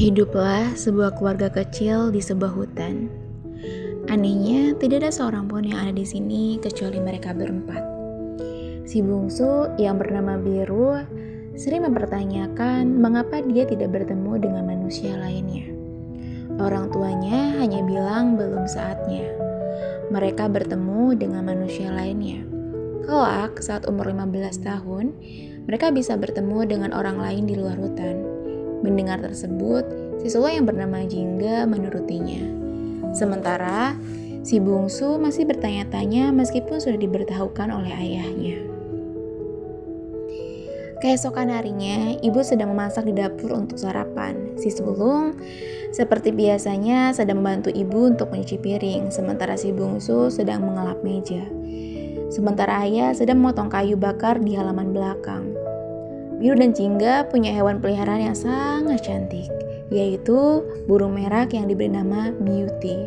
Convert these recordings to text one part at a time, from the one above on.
Hiduplah sebuah keluarga kecil di sebuah hutan. Anehnya, tidak ada seorang pun yang ada di sini kecuali mereka berempat. Si bungsu yang bernama Biru sering mempertanyakan mengapa dia tidak bertemu dengan manusia lainnya. Orang tuanya hanya bilang belum saatnya. Mereka bertemu dengan manusia lainnya. Kelak saat umur 15 tahun, mereka bisa bertemu dengan orang lain di luar hutan. Mendengar tersebut, siswa yang bernama Jingga menurutinya. Sementara, si bungsu masih bertanya-tanya meskipun sudah diberitahukan oleh ayahnya. Keesokan harinya, ibu sedang memasak di dapur untuk sarapan. Si sulung, seperti biasanya, sedang membantu ibu untuk mencuci piring, sementara si bungsu sedang mengelap meja. Sementara ayah sedang memotong kayu bakar di halaman belakang. Biru dan Jingga punya hewan peliharaan yang sangat cantik, yaitu burung merak yang diberi nama Beauty.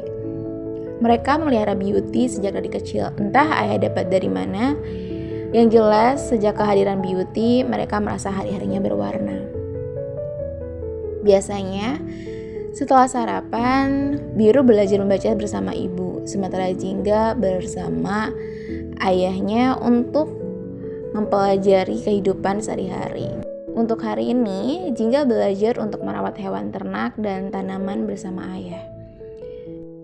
Mereka memelihara Beauty sejak dari kecil, entah ayah dapat dari mana. Yang jelas, sejak kehadiran Beauty, mereka merasa hari-harinya berwarna. Biasanya, setelah sarapan, Biru belajar membaca bersama ibu, sementara Jingga bersama ayahnya untuk mempelajari kehidupan sehari-hari. Untuk hari ini, Jingga belajar untuk merawat hewan ternak dan tanaman bersama ayah.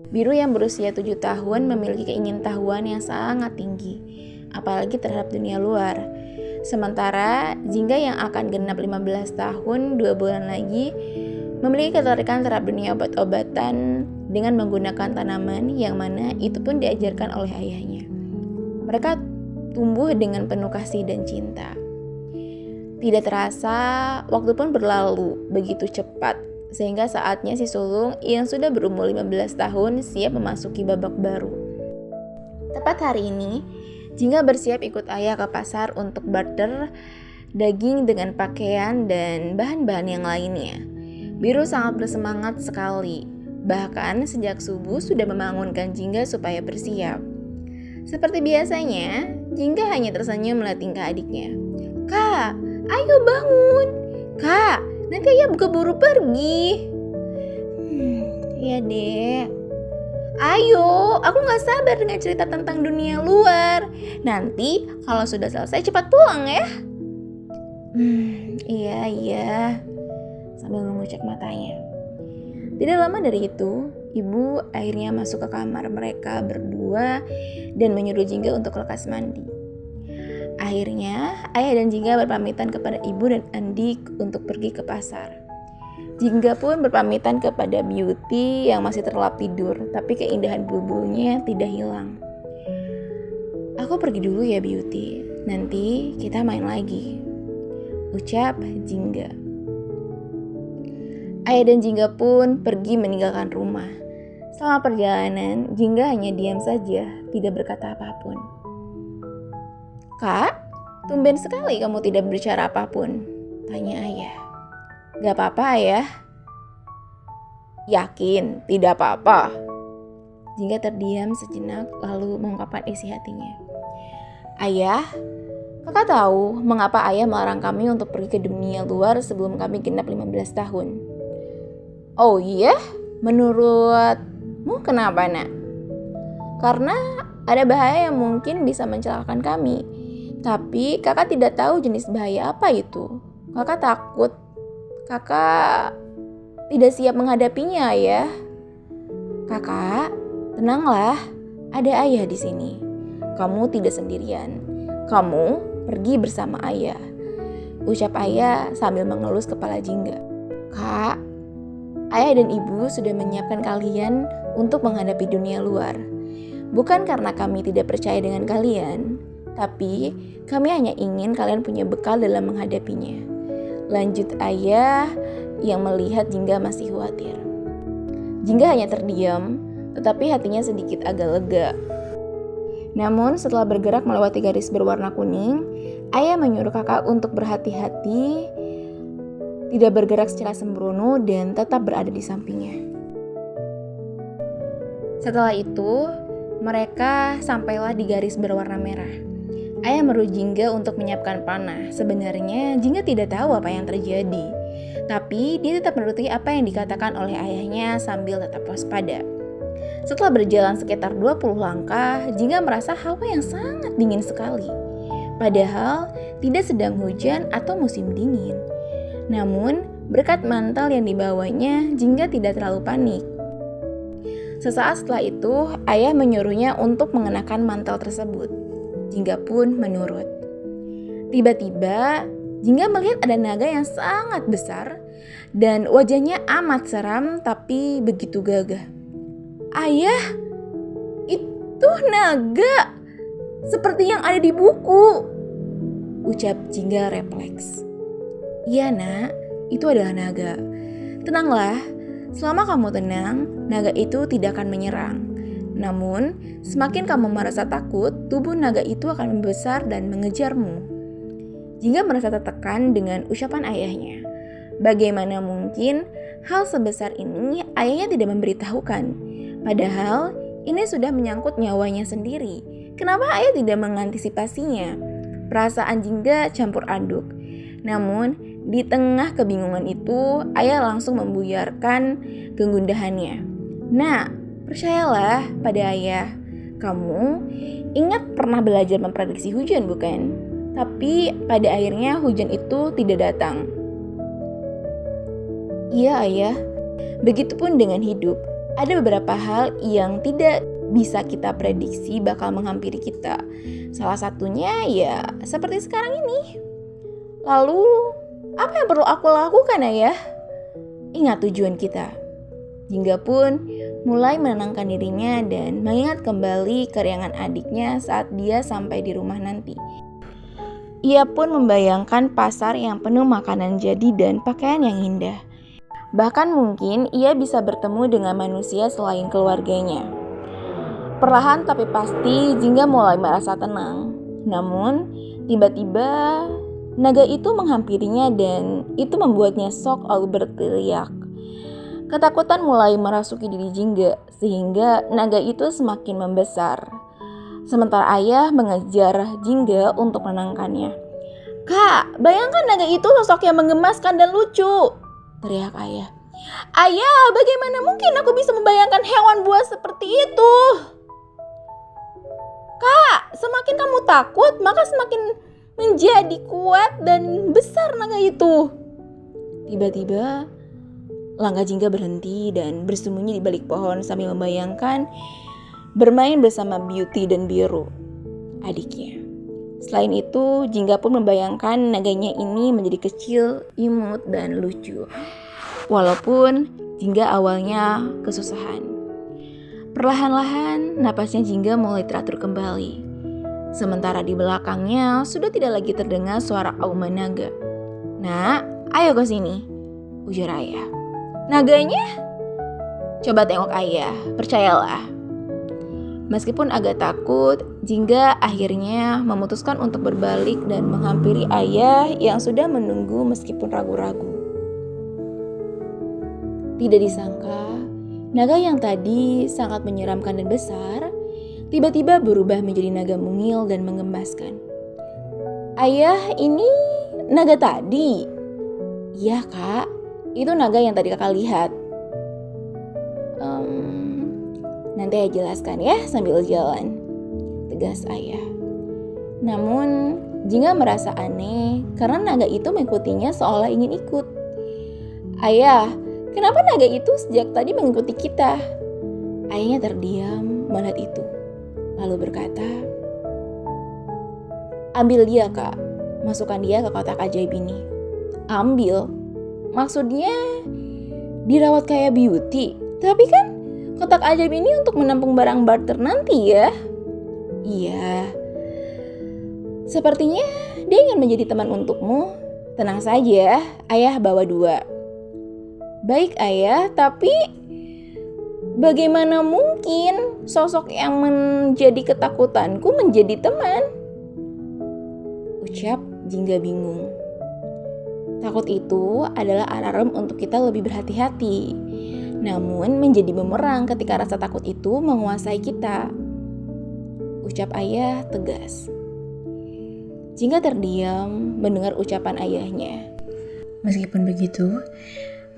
Biru yang berusia 7 tahun memiliki keingintahuan yang sangat tinggi, apalagi terhadap dunia luar. Sementara Jingga yang akan genap 15 tahun 2 bulan lagi memiliki ketertarikan terhadap dunia obat-obatan dengan menggunakan tanaman yang mana itu pun diajarkan oleh ayahnya. Mereka tumbuh dengan penuh kasih dan cinta. Tidak terasa, waktu pun berlalu begitu cepat, sehingga saatnya si sulung yang sudah berumur 15 tahun siap memasuki babak baru. Tepat hari ini, Jingga bersiap ikut ayah ke pasar untuk barter daging dengan pakaian dan bahan-bahan yang lainnya. Biru sangat bersemangat sekali, bahkan sejak subuh sudah membangunkan Jingga supaya bersiap. Seperti biasanya, Jingga hanya tersenyum melihat tingkah adiknya. "Kak, ayo bangun! Kak, nanti ayah keburu pergi." "Ya dek. Ayo, aku gak sabar dengan cerita tentang dunia luar. Nanti kalau sudah selesai cepat pulang ya." Iya, sambil mengucek matanya. Tidak lama dari itu, ibu akhirnya masuk ke kamar mereka berdua dan menyuruh Jingga untuk lekas mandi. Akhirnya, ayah dan Jingga berpamitan kepada ibu dan adik untuk pergi ke pasar. Jingga pun berpamitan kepada Beauty yang masih terlelap tidur, tapi keindahan bulbulnya tidak hilang. "Aku pergi dulu ya Beauty, nanti kita main lagi," ucap Jingga. Ayah dan Jingga pun pergi meninggalkan rumah. Selama perjalanan, Jingga hanya diam saja, tidak berkata apapun. "Kak, tumben sekali kamu tidak berbicara apapun," tanya ayah. "Gak apa-apa ayah." "Yakin tidak apa-apa?" Jingga terdiam sejenak lalu mengungkapkan isi hatinya. "Ayah, kakak tahu mengapa ayah melarang kami untuk pergi ke dunia luar sebelum kami genap 15 tahun. "Oh iya? Menurutmu kenapa nak?" "Karena ada bahaya yang mungkin bisa mencelakakan kami. Tapi kakak tidak tahu jenis bahaya apa itu. Kakak takut. Kakak tidak siap menghadapinya ayah." "Kakak, tenanglah. Ada ayah di sini. Kamu tidak sendirian. Kamu pergi bersama ayah," ucap ayah sambil mengelus kepala Jingga. "Kak, ayah dan ibu sudah menyiapkan kalian untuk menghadapi dunia luar. Bukan karena kami tidak percaya dengan kalian, tapi kami hanya ingin kalian punya bekal dalam menghadapinya," lanjut ayah yang melihat Jingga masih khawatir. Jingga hanya terdiam, tetapi hatinya sedikit agak lega. Namun setelah bergerak melewati garis berwarna kuning, ayah menyuruh kakak untuk berhati-hati, tidak bergerak secara sembrono dan tetap berada di sampingnya. Setelah itu, mereka sampailah di garis berwarna merah. Ayah menyuruh Jingga untuk menyiapkan panah. Sebenarnya Jingga tidak tahu apa yang terjadi. Tapi dia tetap menuruti apa yang dikatakan oleh ayahnya sambil tetap waspada. Setelah berjalan sekitar 20 langkah, Jingga merasa hawa yang sangat dingin sekali. Padahal tidak sedang hujan atau musim dingin. Namun, berkat mantel yang dibawanya, Jingga tidak terlalu panik. Sesaat setelah itu, ayah menyuruhnya untuk mengenakan mantel tersebut. Jingga pun menurut. Tiba-tiba, Jingga melihat ada naga yang sangat besar dan wajahnya amat seram tapi begitu gagah. Ayah, itu naga, seperti yang ada di buku, ucap Jingga refleks. Iya nak, itu adalah naga. Tenanglah, selama kamu tenang, naga itu tidak akan menyerang. Namun, semakin kamu merasa takut, tubuh naga itu akan membesar dan mengejarmu. Jingga merasa tertekan dengan ucapan ayahnya. Bagaimana mungkin hal sebesar ini ayahnya tidak memberitahukan? Padahal ini sudah menyangkut nyawanya sendiri. Kenapa ayah tidak mengantisipasinya? Perasaan Jingga campur aduk. Namun, di tengah kebingungan itu, ayah langsung membuyarkan kegundahannya. Nah, percayalah pada ayah. Kamu ingat pernah belajar memprediksi hujan, bukan? Tapi pada akhirnya hujan itu tidak datang. Iya ayah, begitupun dengan hidup. Ada beberapa hal yang tidak bisa kita prediksi bakal menghampiri kita. Salah satunya ya seperti sekarang ini. Lalu, apa yang perlu aku lakukan ayah? Ingat tujuan kita. Jingga pun mulai menenangkan dirinya dan mengingat kembali keriangan adiknya saat dia sampai di rumah nanti. Ia pun membayangkan pasar yang penuh makanan jadi dan pakaian yang indah. Bahkan mungkin ia bisa bertemu dengan manusia selain keluarganya. Perlahan tapi pasti Jingga mulai merasa tenang. Namun, tiba-tiba naga itu menghampirinya dan itu membuatnya shock lalu berteriak. Ketakutan mulai merasuki diri Jingga sehingga naga itu semakin membesar. Sementara ayah mengejar Jingga untuk menenangkannya. Kak, bayangkan naga itu sosok yang menggemaskan dan lucu, teriak ayah. Ayah, bagaimana mungkin aku bisa membayangkan hewan buas seperti itu? Kak, semakin kamu takut, maka semakin menjadi kuat dan besar naga itu. Tiba-tiba, langkah Jingga berhenti dan bersembunyi di balik pohon sambil membayangkan bermain bersama Beauty dan Biru, adiknya. Selain itu, Jingga pun membayangkan naganya ini menjadi kecil, imut, dan lucu. Walaupun Jingga awalnya kesusahan. Perlahan-lahan, napasnya Jingga mulai teratur kembali. Sementara di belakangnya sudah tidak lagi terdengar suara auman naga. Nak, ayo ke sini, ujar ayah. Naganya? Coba tengok ayah, percayalah. Meskipun agak takut, Jingga akhirnya memutuskan untuk berbalik dan menghampiri ayah yang sudah menunggu meskipun ragu-ragu. Tidak disangka, naga yang tadi sangat menyeramkan dan besar, tiba-tiba berubah menjadi naga mungil dan menggemaskan. Ayah, ini naga tadi? Iya kak, itu naga yang tadi kakak lihat. Nanti ayah jelaskan ya sambil jalan, tegas ayah. Namun Jingga merasa aneh karena naga itu mengikutinya seolah ingin ikut. Ayah, kenapa naga itu sejak tadi mengikuti kita? Ayahnya terdiam melihat itu, lalu berkata, ambil dia kak, masukkan dia ke kotak ajaib ini. Ambil? Maksudnya dirawat kayak Beauty? Tapi kan kotak ajaib ini untuk menampung barang barter nanti ya? Iya. Sepertinya dia ingin menjadi teman untukmu. Tenang saja, ayah bawa 2. Baik ayah, tapi bagaimana mungkin sosok yang menjadi ketakutanku menjadi teman? Ucap Jingga bingung. Takut itu adalah alarm untuk kita lebih berhati-hati. Namun menjadi bumerang ketika rasa takut itu menguasai kita, ucap ayah tegas. Jingga terdiam mendengar ucapan ayahnya. Meskipun begitu,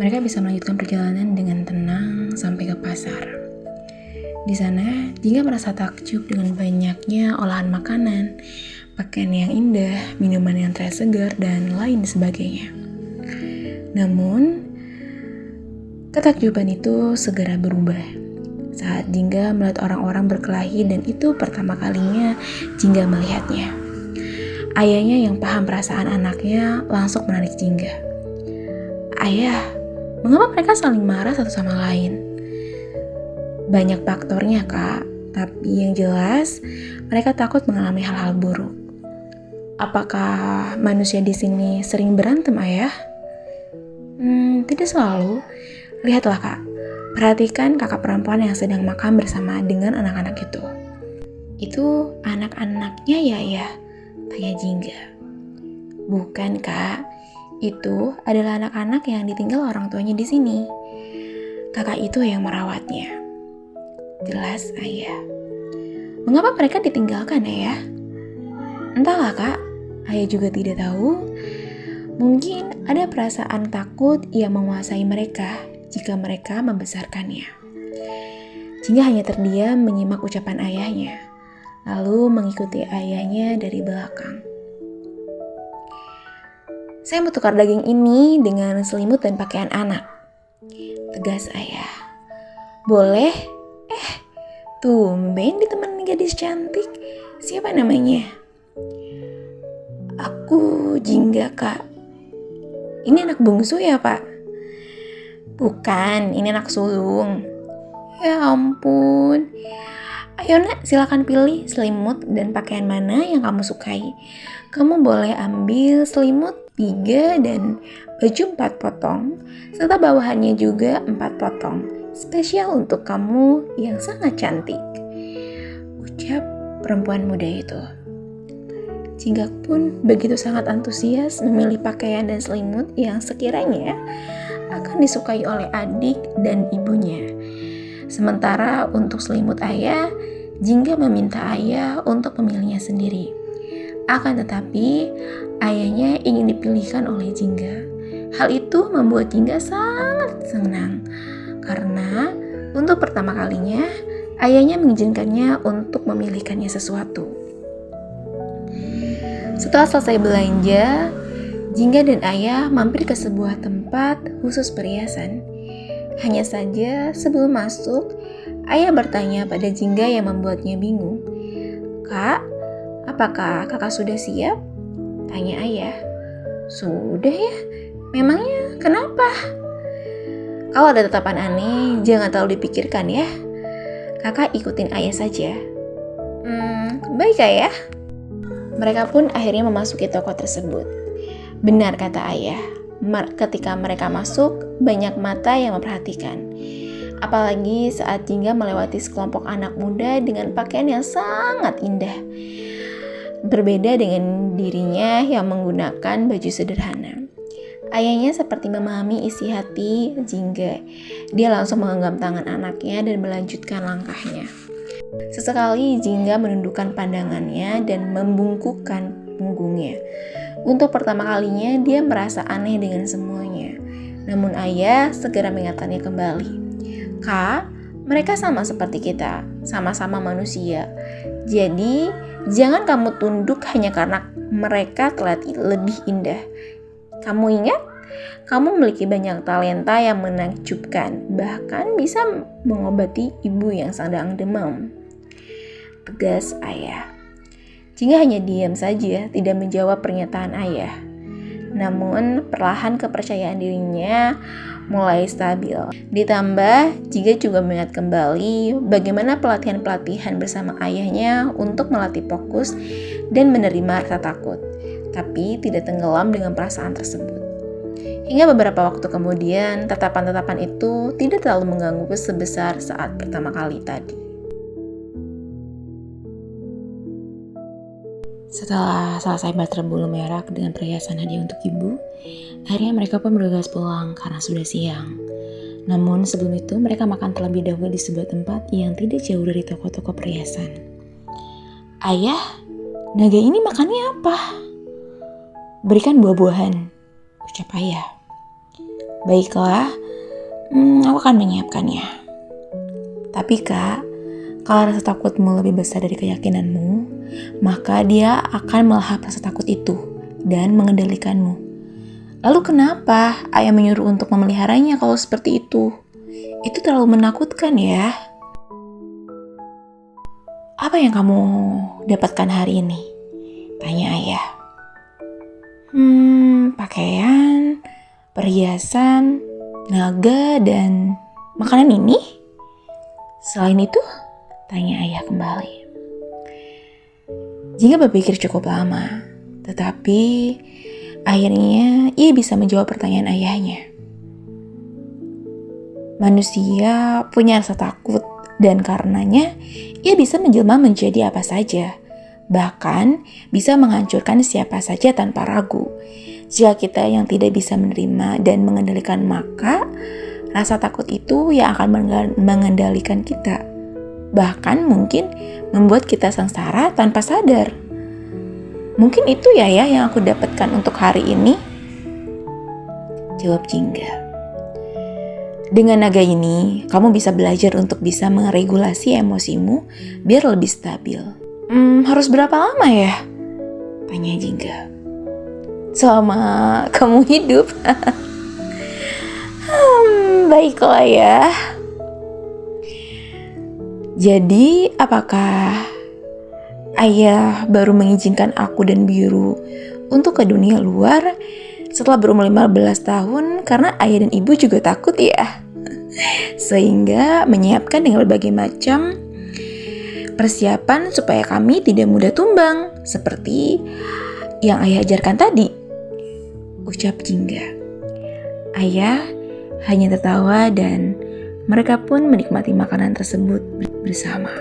mereka bisa melanjutkan perjalanan dengan tenang sampai ke pasar. Di sana, Jingga merasa takjub dengan banyaknya olahan makanan, pakaian yang indah, minuman yang terasa segar, dan lain sebagainya. Namun, ketakjuban itu segera berubah saat Jingga melihat orang-orang berkelahi, dan itu pertama kalinya Jingga melihatnya. Ayahnya yang paham perasaan anaknya langsung menarik Jingga. "Ayah, mengapa mereka saling marah satu sama lain?" "Banyak faktornya, Kak. Tapi yang jelas, mereka takut mengalami hal-hal buruk." "Apakah manusia di sini sering berantem, Ayah?" Tidak selalu. Lihatlah, Kak. Perhatikan kakak perempuan yang sedang makan bersama dengan anak-anak itu." "Itu anak-anaknya ya, Ayah?" tanya Jingga. "Bukan, Kak. Itu adalah anak-anak yang ditinggal orang tuanya di sini. Kakak itu yang merawatnya." "Jelas, Ayah." "Mengapa mereka ditinggalkan, Ayah?" "Entahlah, Kak. Ayah juga tidak tahu. Mungkin ada perasaan takut yang menguasai mereka jika mereka membesarkannya." Jingga hanya terdiam menyimak ucapan ayahnya, lalu mengikuti ayahnya dari belakang. "Saya mau tukar daging ini dengan selimut dan pakaian anak," tegas ayah. "Boleh? Tumben ditemani gadis cantik. Siapa namanya?" "Aku Jingga, Kak." "Ini anak bungsu ya, Pak?" "Bukan, ini anak sulung." "Ya ampun. Ayo nak, silakan pilih selimut dan pakaian mana yang kamu sukai. Kamu boleh ambil selimut 3 dan baju 4 potong, serta bawahannya juga 4 potong, spesial untuk kamu yang sangat cantik," ucap perempuan muda itu. Jingga pun begitu sangat antusias memilih pakaian dan selimut yang sekiranya akan disukai oleh adik dan ibunya. Sementara untuk selimut ayah, Jingga meminta ayah untuk memilihnya sendiri. Akan tetapi, ayahnya ingin dipilihkan oleh Jingga. Hal itu membuat Jingga sangat senang, karena untuk pertama kalinya, ayahnya mengizinkannya untuk memilihkannya sesuatu. Setelah selesai belanja, Jingga dan ayah mampir ke sebuah tempat khusus perhiasan. Hanya saja sebelum masuk, ayah bertanya pada Jingga yang membuatnya bingung. "Kak, apakah kakak sudah siap?" tanya ayah. "Sudah ya? Memangnya kenapa?" "Kalau ada tatapan aneh, jangan terlalu dipikirkan ya. Kakak ikutin ayah saja." Baik ayah." Mereka pun akhirnya memasuki toko tersebut. Benar kata ayah, ketika mereka masuk, banyak mata yang memperhatikan. Apalagi saat Jingga melewati sekelompok anak muda dengan pakaian yang sangat indah. Berbeda dengan dirinya yang menggunakan baju sederhana. Ayahnya seperti memahami isi hati Jingga. Dia langsung menggenggam tangan anaknya dan melanjutkan langkahnya. Sesekali Jingga menundukkan pandangannya dan membungkukkan punggungnya. Untuk pertama kalinya dia merasa aneh dengan semuanya. Namun ayah segera mengingatkannya kembali. "Kak, mereka sama seperti kita, sama-sama manusia. Jadi jangan kamu tunduk hanya karena mereka terlihat lebih indah. Kamu ingat? Kamu memiliki banyak talenta yang menakjubkan, bahkan bisa mengobati ibu yang sedang demam," tegas ayah. Jingga hanya diam saja, tidak menjawab pernyataan ayah. Namun, perlahan kepercayaan dirinya mulai stabil. Ditambah, Jingga juga mengingat kembali bagaimana pelatihan-pelatihan bersama ayahnya untuk melatih fokus dan menerima rasa takut, tapi tidak tenggelam dengan perasaan tersebut. Hingga beberapa waktu kemudian, tatapan-tatapan itu tidak terlalu mengganggu sebesar saat pertama kali tadi. Setelah selesai barter bulu merah dengan perhiasan hadiah untuk ibu, akhirnya mereka pun bergegas pulang karena sudah siang. Namun sebelum itu mereka makan terlebih dahulu di sebuah tempat yang tidak jauh dari toko-toko perhiasan. "Ayah, naga ini makannya apa?" "Berikan buah-buahan," ucap ayah. Baiklah, aku akan menyiapkannya. Tapi Kak, kalau rasa takutmu lebih besar dari keyakinanmu, maka dia akan melahap rasa takut itu dan mengendalikanmu. Lalu kenapa ayah menyuruh untuk memeliharanya kalau seperti itu? Itu terlalu menakutkan ya. Apa yang kamu dapatkan hari ini? Tanya ayah. Pakaian, perhiasan, naga, dan makanan ini? Selain itu? Tanya ayah kembali. Jingga berpikir cukup lama, tetapi akhirnya ia bisa menjawab pertanyaan ayahnya. Manusia punya rasa takut dan karenanya ia bisa menjelma menjadi apa saja. Bahkan bisa menghancurkan siapa saja tanpa ragu. Jika kita yang tidak bisa menerima dan mengendalikan, maka rasa takut itu yang akan mengendalikan kita. Bahkan mungkin membuat kita sengsara tanpa sadar. Mungkin itu ya yang aku dapatkan untuk hari ini. Jawab Jingga. Dengan naga ini, kamu bisa belajar untuk bisa meregulasi emosimu biar lebih stabil. Harus berapa lama ya? Tanya Jingga. Selama kamu hidup. Baiklah ya. Jadi, apakah ayah baru mengizinkan aku dan Biru untuk ke dunia luar setelah berumur 15 tahun karena ayah dan ibu juga takut ya? Sehingga menyiapkan dengan berbagai macam persiapan supaya kami tidak mudah tumbang seperti yang ayah ajarkan tadi, ucap Jingga. Ayah hanya tertawa dan mereka pun menikmati makanan tersebut bersama.